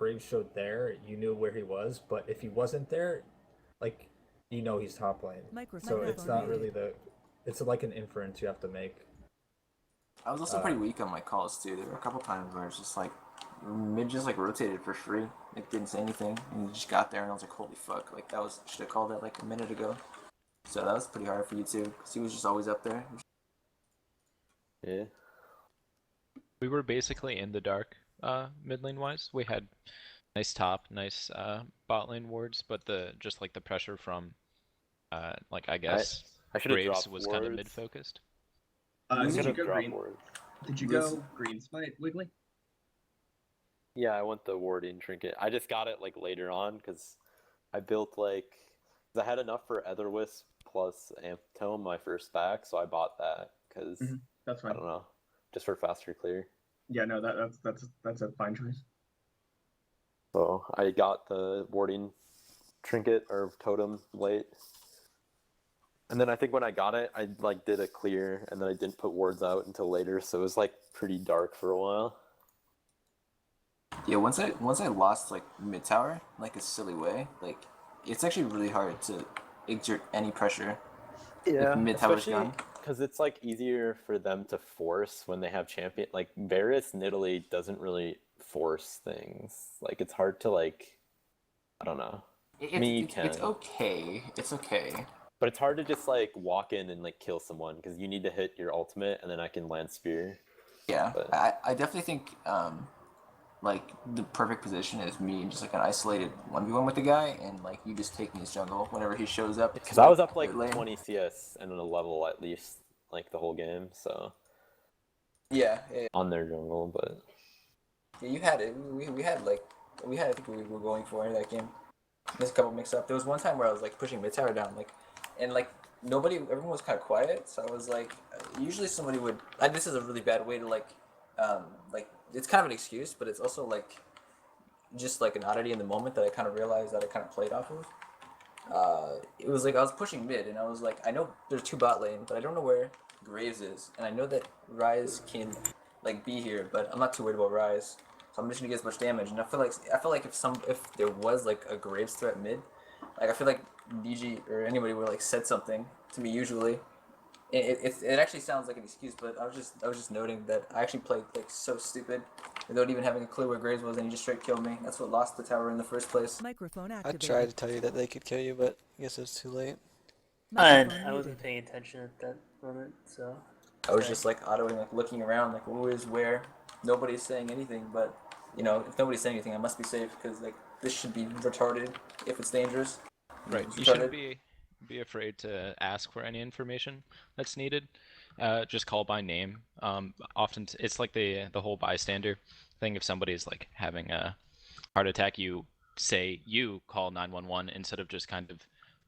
Graves showed there, you knew where he was. But if he wasn't there, like he's top lane. So it's not really it's like an inference you have to make. I was also pretty weak on my calls too. There were a couple times where it's just like mid just like rotated for free. It didn't say anything, and you just got there, and I was like, holy fuck! Like that was should have called that like a minute ago. So that was pretty hard for you too, because he was just always up there. Yeah. We were basically in the dark, mid lane wise. We had nice top, nice bot lane wards, but just like the pressure from, like I guess I should have Graves dropped was kind of wards. mid focused. Did you go green? Wards. Did you go green smite, Wiggly? Yeah, I want the warding trinket. I just got it like later on because I built like I had enough for Etherwisp plus Amptome my first back, so I bought that because That's fine. I don't know, just for faster clear. Yeah, no, that's a fine choice. So I got the warding trinket or totem late. And then I think when I got it, I like did a clear, and then I didn't put wards out until later, so it was like pretty dark for a while. Yeah, once I lost like mid tower, like a silly way, like it's actually really hard to exert any pressure. Yeah, if mid tower's gone. Because it's like easier for them to force when they have champion. Like Varus Nidalee doesn't really force things. Like it's hard to like, I don't know. It's okay. It's okay. But it's hard to just like walk in and like kill someone because you need to hit your ultimate and then I can land spear. Yeah, but I definitely think like the perfect position is me just like an isolated 1v1 with the guy, and like you just take me his jungle whenever he shows up. Because I was up like 20 CS and a level at least like the whole game, so yeah. On their jungle, but yeah, you had it. We had I think we were going for in that game. There's a couple mix up. There was one time where I was like pushing mid tower down, like, and like everyone was kind of quiet. So I was like, usually somebody would. This is a really bad way to like it's kind of an excuse, but it's also like just like an oddity in the moment that I kind of realized that I kind of played off of. It was like I was pushing mid, and I was like, I know there's 2 bot lane, but I don't know where Graves is, and I know that Ryze can like be here, but I'm not too worried about Ryze. So I'm just gonna get as much damage, and I feel like if there was like a Graves threat mid, like I feel like DG or anybody would like said something to me usually. It actually sounds like an excuse, but I was just noting that I actually played like so stupid without even having a clue where Graves was, and he just straight killed me. That's what lost the tower in the first place. Microphone I activated. tried to tell you that they could kill you, but I guess it was too late. Microphone I muted. wasn't paying attention at that moment, so. I was just like autoing, like looking around, like who is where. Nobody's saying anything, but you know, if nobody's saying anything, I must be safe because like this should be retarded if it's dangerous. Right. You shouldn't be afraid to ask for any information that's needed. Just call by name. Often it's like the whole bystander thing. If somebody's like having a heart attack, you call 911 instead of just kind of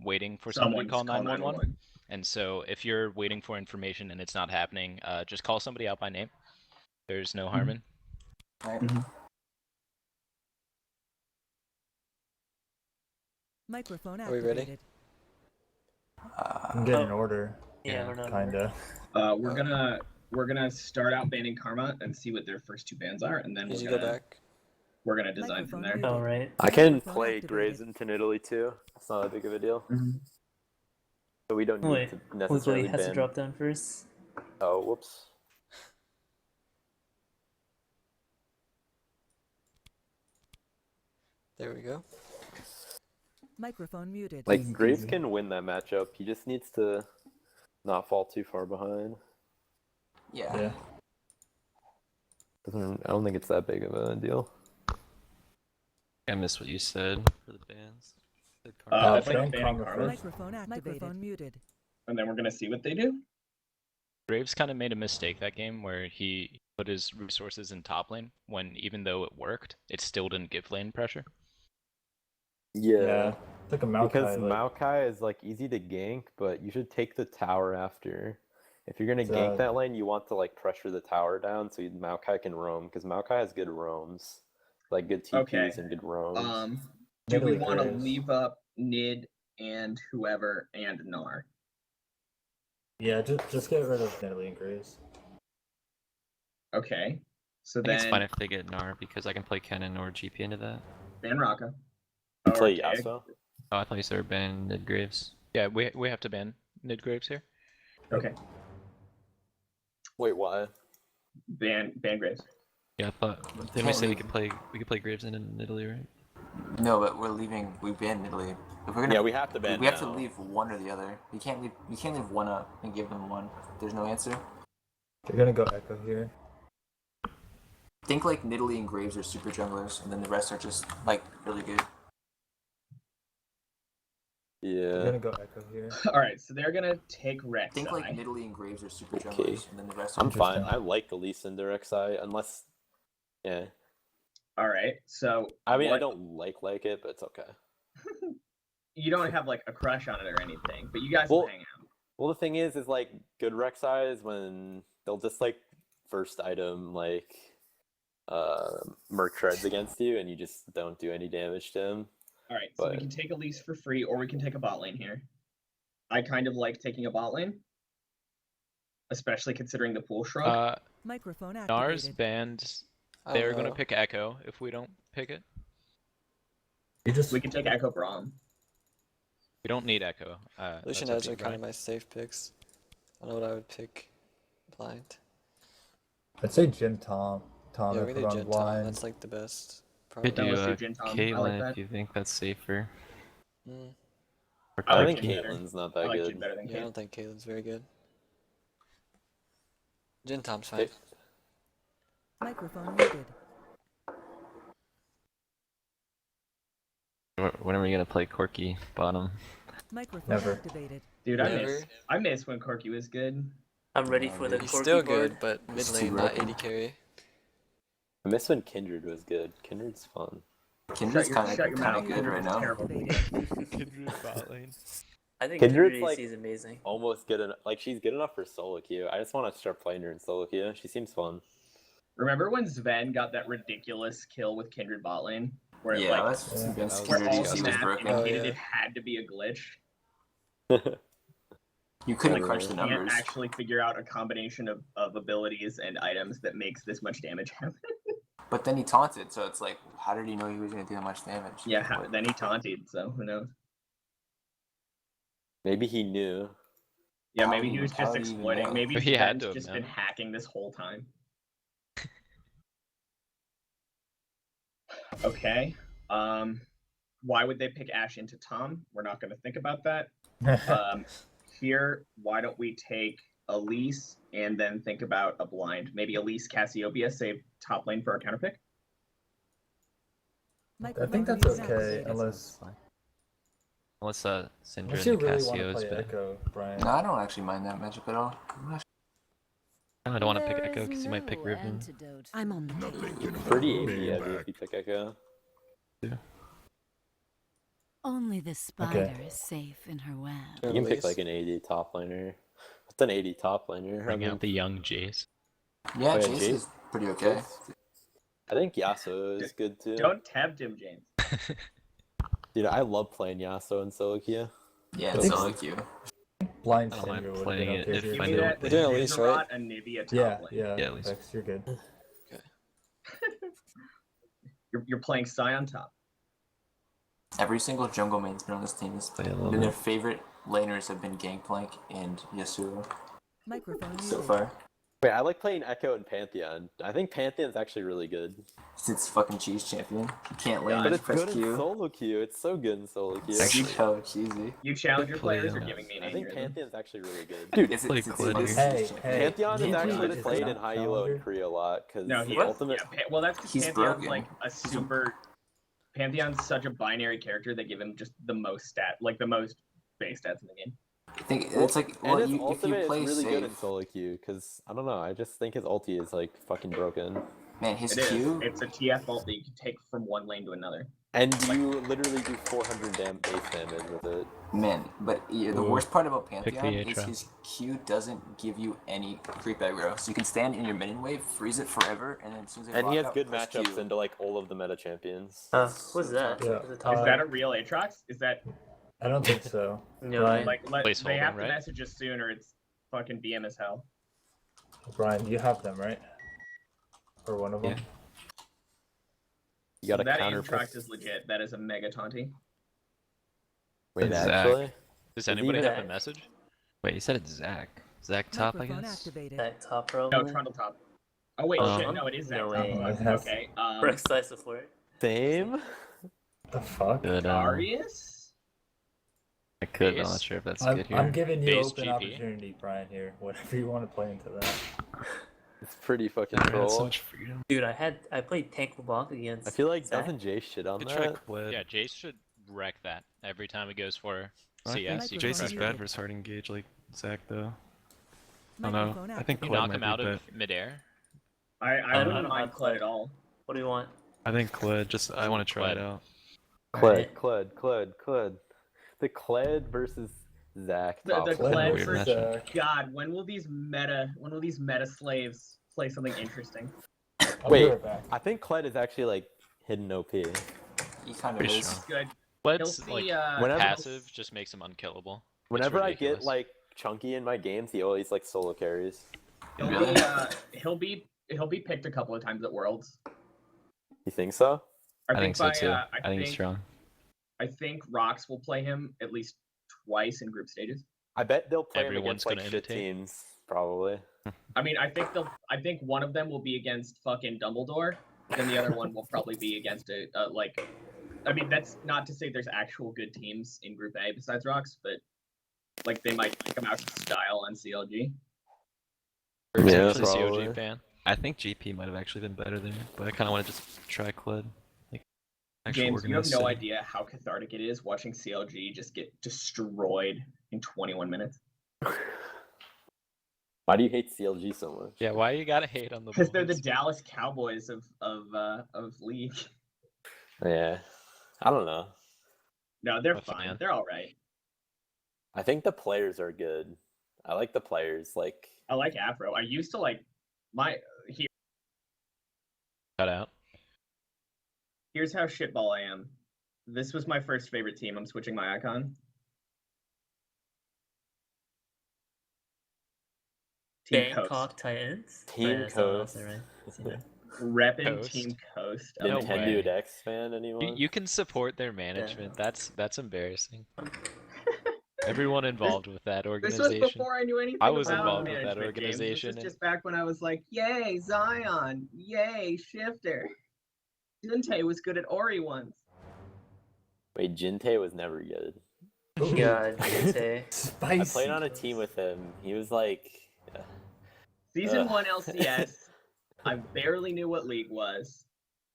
waiting for somebody to call 911. And so if you're waiting for information and it's not happening, just call somebody out by name. There's no harm in. Right. Microphone Are we activated. ready? I'm getting an order. Yeah, we're not. Kinda. We're gonna start out banning Karma and see what their first 2 bans are, and then Did you go back? we're gonna design from there. Microphone Oh, right. I can Microphone play activated. Graves into Nidalee too. It's not that big of a deal. So we don't need Wait, to necessarily Wiggly has to ban. drop down first. Oh, whoops. There we go. Microphone muted. Like Graves can win that matchup. He just needs to not fall too far behind. Yeah. I don't think it's that big of a deal. I missed what you said for the bans. Let's ban start banning Karma Karma, first. Microphone activated. Microphone muted. and then we're gonna see what they do. Graves kind of made a mistake that game where he put his resources in top lane when even though it worked, it still didn't give lane pressure. Yeah. It's like a Maokai. Because Maokai is like easy to gank, but you should take the tower after. If you're gonna gank that lane, you want to like pressure the tower down so Maokai can roam, because Maokai has good roams, like good TPs and good roams. Do we want to leave up Nid and whoever and Gnar? Yeah, just get rid of Nidalee and Graves. Okay. So I think it's then fine if they get Gnar because I can play Kennen or GP into that. ban Raka. You play Okay. Yasuo? Oh, I thought you said we were banning Nid Graves. Yeah, we have to ban Nid Graves here. Okay. Wait, why? Ban Graves. Yeah, I thought. Didn't we can't say leave. we could play Graves in Italy, right? No, but we're leaving. We banned Italy. If we're gonna, Yeah, we have to ban We have to now. leave one or the other. You can't leave. You can't leave one up and give them one. There's no answer. They're gonna go Echo here. Think like Nidalee and Graves are super junglers, and then the rest are just like really good. They're Yeah. gonna go Echo here. All right, so they're gonna take Rek'Sai. Think like Nidalee and Graves are super Okay. junglers, and then the rest are I'm fine. Interesting. I like Elise and Rek'Sai, unless. Yeah. All right, so I mean, I what- don't like it, but it's okay. You don't have like a crush on it or anything, but you guys Well- will hang out. Well, the thing is like good Rek'Sai is when they'll just like first item like Merc Treads against you, and you just don't do any damage to him. All right, so we But- can take Elise for free, or we can take a bot lane here. I kind of like taking a bot lane, especially considering the pool shrunk. Microphone Gnar's activated. banned. I They're don't gonna know. pick Echo if we don't pick it. You just We can take Echo Braum. We don't need Echo. Lucian that's up Edge to are you, kind of Brian. my safe picks. I don't know what I would pick blind. I'd say Jin Tom. Tom Yeah, if we we're do on Jin Tom. blind. That's like the best. Could Then do let's do Jin Tom. I like Caitlyn that. if you think that's safer. Mm. Or I I like think Jhin better. Caitlyn's not I that like good. Jin better than Yeah, I Caitlyn. don't think Caitlin's very good. Jin Tom's fine. Okay. Microphone muted. When are we gonna play Corky bottom? Microphone Never. activated. Dude, Never. I miss when Corky was good. I'm ready for the He's Corky still board. good, but mid It's too lane, not broken. 80 carry. I miss when Kindred was good. Kindred's fun. Kindred's Shut kind your of mouth. good right now. Terrible. Activated. I think Kindred's Kindred like- ADC is amazing. Almost good enough. Like she's good enough for solo queue. I just want to start playing her in solo queue. She seems fun. Remember when Sven got that ridiculous kill with Kindred bot lane? Where it, Yeah, like, that's Yeah. against where Kindred all ADC the was math broken. Oh, indicated yeah. it had to be a glitch. You couldn't Like, crunch the Can't numbers. actually figure out a combination of abilities and items that makes this much damage happen. But then he taunted, so it's like, how did he know he was going to do that much damage? Yeah, But then he taunted, so who knows? Maybe he knew. Yeah, How maybe do he you- was how just do you exploiting. know? Maybe He had Sven's to have just been known. hacking this whole time. Okay. Why would they pick Ashe into Tom? We're not going to think about that. Here, why don't we take Elise and then think about a blind? Maybe Elise Cassiopeia, save top lane for our counter pick. I Microphone think that's muted. okay, unless Unless Syndra unless you and really want Cassio to is play better. Echo, Brian. No, I don't actually mind that matchup at all. I don't want to pick Echo because you might pick Riven. I'm on the way. Pretty AD heavy if you pick Echo. Only the spider is safe in her web. You can pick like an AD top laner. What's an AD top laner? I Bring mean, out the young Jace. Yeah, Oh, yeah, Jace Jace? is pretty okay. I think Yasuo is good too. Don't tempt him, James. Dude, I love playing Yasuo in solo queue. Yeah, I it's think solo queue. Blind I don't mind Syndra would have playing been it okay if here. Give I me know- that We're doing Elise, right? Vizarot and Nivea top Yeah, lane. yeah, Yeah, at least. Vex, you're good. You're playing Scion top. Every single jungle main's been on this team. Play a little And their bit. favorite laners have been Gangplank and Yasuo Microphone so muted. far. Wait, I like playing Echo and Pantheon. I think Pantheon's actually really good. It's fucking cheese champion. You can't lane, But just it's press good in Q. solo queue. It's so good in solo queue. Actually- So cheesy. You challenger Good play, players are yeah. giving me an I think aneurysm. Pantheon's actually really good. Dude, Dude, play it's Clid fucking here. Hey, cheese champion. hey. Pantheon is Pantheon actually is played not in high elo challenger. and Korea a lot because No, his he ultimate. well, that's because He's Pantheon's broken. like a super. Pantheon's such a binary character that give him just the most the most base stats in the game. I think it's like, and well, his if you ultimate play is really good in safe, solo queue because I don't know. I just think his ulti is like fucking broken, man, his It is. Q, It's a TF ult that you can take from one lane to another. and you literally do 400 base damage with it. man. But yeah, the Ooh. worst part about Pick Pantheon the is Atra. his Q doesn't give you any creep aggro. So you can stand in your minion wave, freeze it forever, and then as soon as they And he lock has out, good press matchups Q. into like all of the meta champions. What's that? Yeah. Is it Is top? that a real Aatrox? Is that I don't think so. No, Brian, they Placeholder, have to right? message us soon or it's fucking BM as hell. Brian, you have them, right? or one of Yeah. them. You got a that counter Antrax is legit. That is a mega taunty. Wait, Zach. actually? Does Is anybody even- have a message? Wait, you said it's Zach. Zach top, I Microphone guess. activated. That top No, probably. Trundle top. Oh wait, Oh, shit. Trundle? No, it is Zach No top. way. Fuck. Okay. Rex slice before it. Same? What the fuck? Good. Darius. I could, but I'm Base? not sure if that's I'm, good here. I'm giving you Base open GP? opportunity, Brian. Here, whatever you want to play into that. It's pretty fucking Zach had so troll. much freedom. Dude, I played Tank LeBlanc against. I feel like Zach. doesn't Jay shit on Could try that? Quid. Yeah, Jace should wreck that every time he goes for I CS. think You Jace can is pressure bad him. versus hard engage like Zach though. I don't know. Microphone I think You Quid knock might him be out better. of midair. I don't wouldn't know mind how Cled Cled- at all. What do you want? I think Quid. Just I want to try it Quid. out. Cled. The Cled versus Zach. The top Cled lane. Weird versus matchup. God. When will these meta slaves play something interesting? I'll Wait. be right back. I think Cled is actually like hidden OP. He kind of Pretty is. strong. Good. Let's He'll like see. Whenever- passive just makes him unkillable. It's Whenever I get ridiculous. like chunky in my games, he always like solo carries. He'll be picked a couple of times at Worlds. You think so? I think so too. I I think he's strong. I think Rox will play him at least twice in group stages. I bet they'll play him Everyone's against like gonna shit imitate. teams, probably. I mean, I think one of them will be against fucking Dumbledore, then the other one will probably be against a like. I mean, that's not to say there's actual good teams in Group A besides Rox, but like they might come out to style on CLG. Bert's Yeah, actually a probably. COG fan. I think GP might have actually been better there, but I kind of want to just try Quid. Like, actual James, you have organized no setting. idea how cathartic it is watching CLG just get destroyed in 21 minutes. Why do you hate CLG so much? Yeah, why you gotta hate on the Because they're the Bulls? Dallas Cowboys of League. Yeah. I don't know. No, they're A fine. fan. They're all right. I think the players are good. I like the players. Like, I like Afro. I used to like Cut out. Here's how shitball I am. This was my first favorite team. I'm switching my icon. Team Coast. Bangkok Titans. Team Right, that's not what I Coast. said, right? Let's see that. Reppin' Coast. Team Coast. No Okay. Nintendo way. Dex fan, anyone? You can support their management. That's embarrassing. Everyone involved with that This organization. was before I knew anything I was about involved with that management, James. organization This and- is just back when I was like, yay, Zion. Yay, Shifter. Junte was good at Ori once. Wait, Jinte was never good. Ooh. Yeah, Jinte. Spicy. I played on a team with him. He was like, Season Ugh. 1 LCS, I barely knew what League was.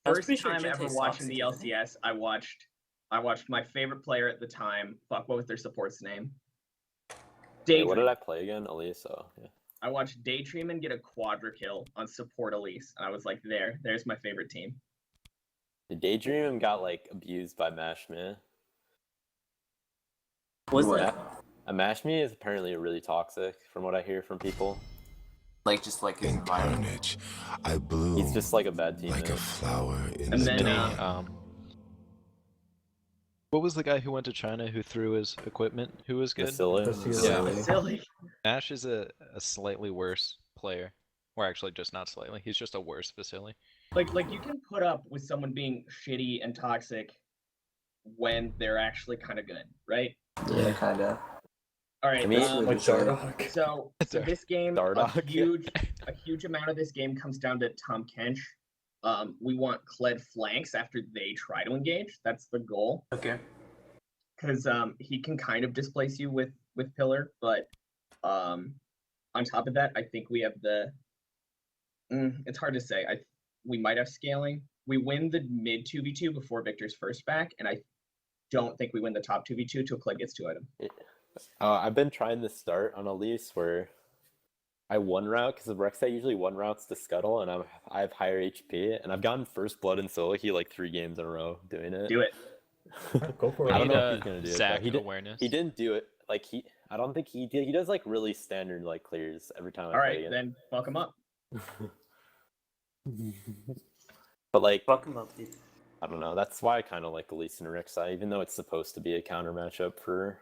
I was First pretty sure time ever Jinte's watching the toxic, isn't he? LCS, I watched my favorite player at the time. Fuck, what was their support's name? wait, Daydream. what did I play again? Elise. Oh, yeah. I watched Daydream get a quadra kill on support Elise, and I was like, there's my favorite team. The Daydream got like abused by Mashme. Was What? that? A Mashme is apparently really toxic, from what I hear from people. Like just like his In environment. carnage, I bloom He's just like a bad teammate. like a flower in And the then, dark. What was the guy who went to China who threw his equipment? Who was good? Vasily. Vasily. Yeah. Silly. Ash is a slightly worse player. Or actually just not slightly. He's just a worse Vasily. Like you can put up with someone being shitty and toxic when they're actually kind of good, right? Yeah, kinda. All right. I mean, Like Zardock. So this game, Dardoch. a huge amount of this game comes down to Tom Kench. We want Kled flanks after they try to engage. That's the goal. Okay. Because he can kind of displace you with Pillar, but on top of that, I think we have the. It's hard to say. We might have scaling. We win the mid 2v2 before Victor's first back, and I don't think we win the top 2v2 till Kled gets 2 item. I've been trying this start on Elise where I one route because the Rek'Sai usually one routes to Scuttle, and I have higher HP, and I've gotten first blood in solo queue like 3 games in a row doing it. Do it. Go for We it. I don't need know if he's gonna do it. Zach Though. He awareness. didn't do it. Like I don't think he did. He does like really standard like clears every time I All play right, again. then fuck him up. But like Fuck him up, dude. I don't know. That's why I kind of like Elise and Rek'Sai, even though it's supposed to be a counter matchup for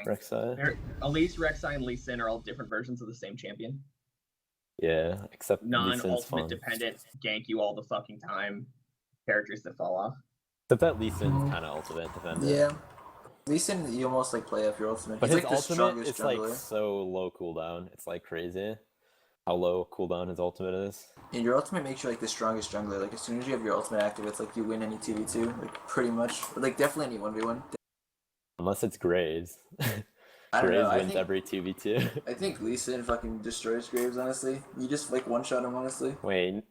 Rek'Sai. Elise, Rek'Sai, and Lee Sin are all different versions of the same champion. Yeah, except Lee Sin's non-ultimate fun. dependent, gank you all the fucking time characters that fall off. Except that Lee Sin's kind of ultimate dependent. Yeah. Lee Sin, you almost like play off your ultimate. But He's his like the ultimate strongest is jungler. like so low cooldown. It's like crazy how low cooldown his ultimate is. And your ultimate makes you like the strongest jungler. Like as soon as you have your ultimate active, it's like you win any 2v2, like pretty much. Or, like definitely any 1v1. Unless it's Graves. I don't Graves know. wins every 2v2. I think Lee Sin fucking destroys Graves, honestly. You just like one-shot him, honestly. Wait,